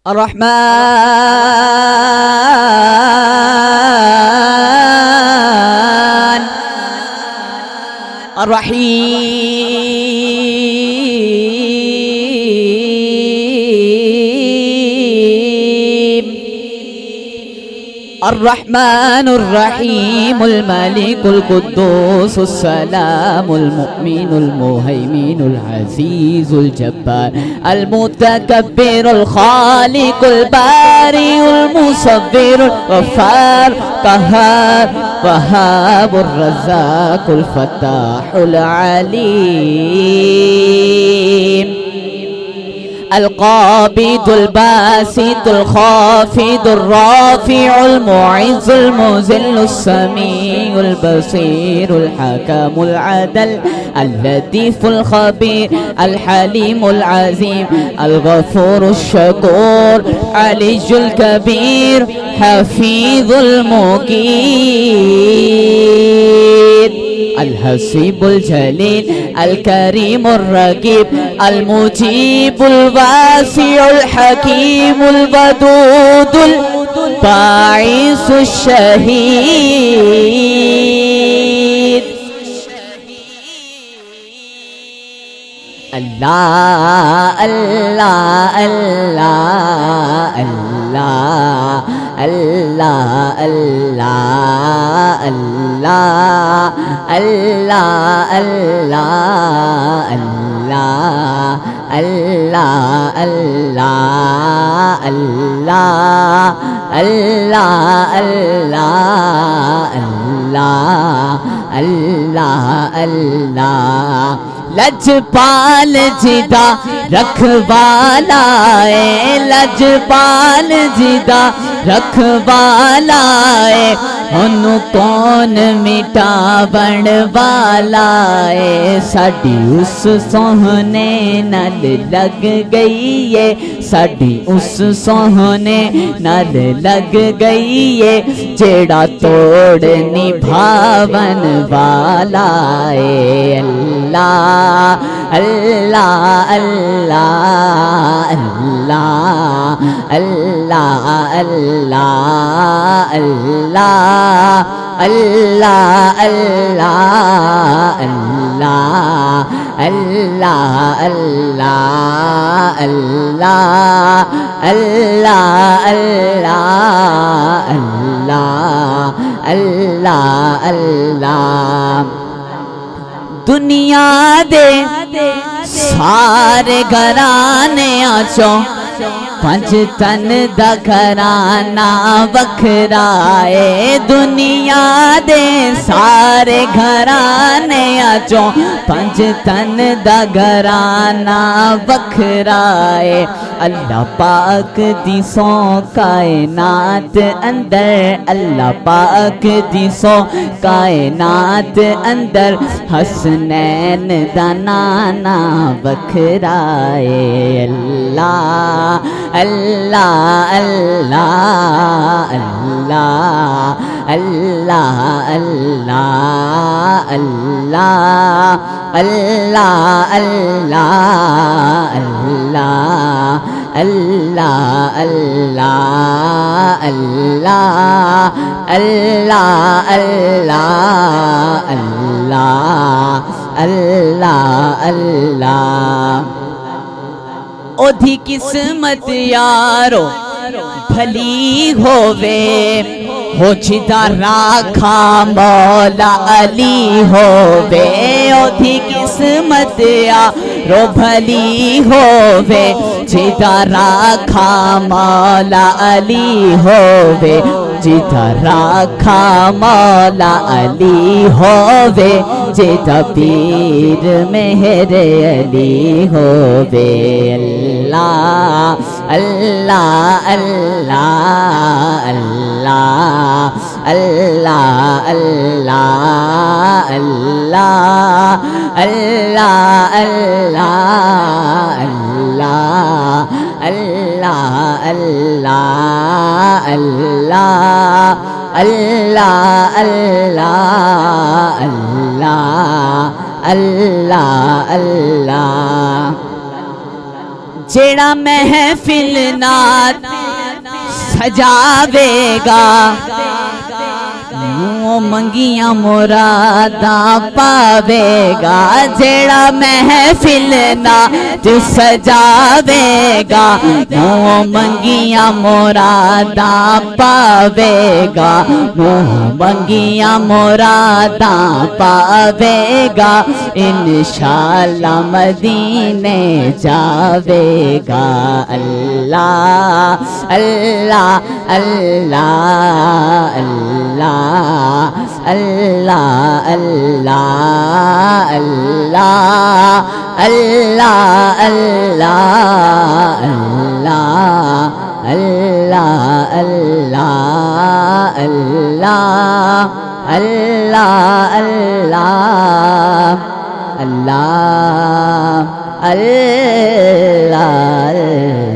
الرحمن الرحيم الرحمن الرحيم الملك القدوس السلام المؤمن المهيمن العزيز الجبار المتكبر الخالق البارئ المصور الغفار قهار وهاب الرزاق الفتاح العليم القابض الباسط الخافض الرافع المعز المذل السميع البصير الحكم العدل اللطيف الخبير الحليم العظيم الغفور الشكور علي الكبير حفيظ المقيت الحسيب الجليل الكريم الرقيب المجيب الواسع الحكيم الودود الباعث الشهيد الله الله الله الله الله الله الله الله الله الله الله الله الله الله الله لجپال جدا رکھوالا ہے لجپال جدا رکھوالا ہے ان کون مٹاون والا ہے ساڈی اس سوہنے نال لگ گئی ہے ساڈی اس سوہنے نال لگ گئی ہے جیڑا توڑ نبھاون والا ہے اللہ اللہ اللہ اللہ اللہ اللہ اللہ اللہ اللہ اللہ اللہ اللہ اللہ اللہ اللہ دنیا دے سارے گھرانے آچوں پنج تن دا گھرانہ وکھرا ہے دنیا دے سارے گھرانے آچوں پنج تن دا گھرانہ وکھرا ہے اللہ پاک دی سو کائنات اندر اللہ پاک دی سو کائنات اندر حسنین دا نانا وکھرا ہے اللہ اللہ اللہ اللہ اللہ اللہ اللہ اللہ اللہ اللہ اللہ اللہ اللہ اللہ اللہ اودھی قسمت یارو بھلی ہووے ہو جدا راکھا مولا علی ہووے اودھی قسمت یارو بھلی ہووے جدا راکھا مولا علی ہووے جدا راکھا مولا علی ہووے جدا پیر مہر علی ہووے اللہ اللہ اللہ اللہ اللہ اللہ اللہ اللہ اللہ اللہ اللہ اللہ اللہ اللہ اللہ اللہ جیڑا محفل نات سجاوے گا وہ منگیاں مراداں پاوے گا جیڑا محفل نات سجاوے گا وہ منگیاں مراداں پاوے گا وہ منگیاں مراداں پاوے گا انشاءاللہ مدینے جاوے گا اللہ اللہ اللہ اللہ اللہ اللہ اللہ اللہ اللہ اللہ اللہ اللہ اللہ اللہ اللہ اللہ